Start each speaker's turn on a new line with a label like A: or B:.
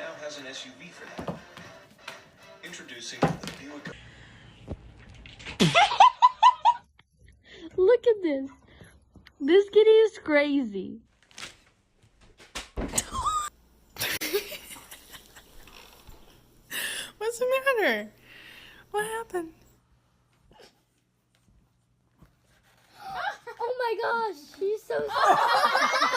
A: now has an SUV for that. Introducing the Buick.
B: Look at this. This kitty is crazy.
C: What's the matter? What happened?
B: Oh my gosh, she's so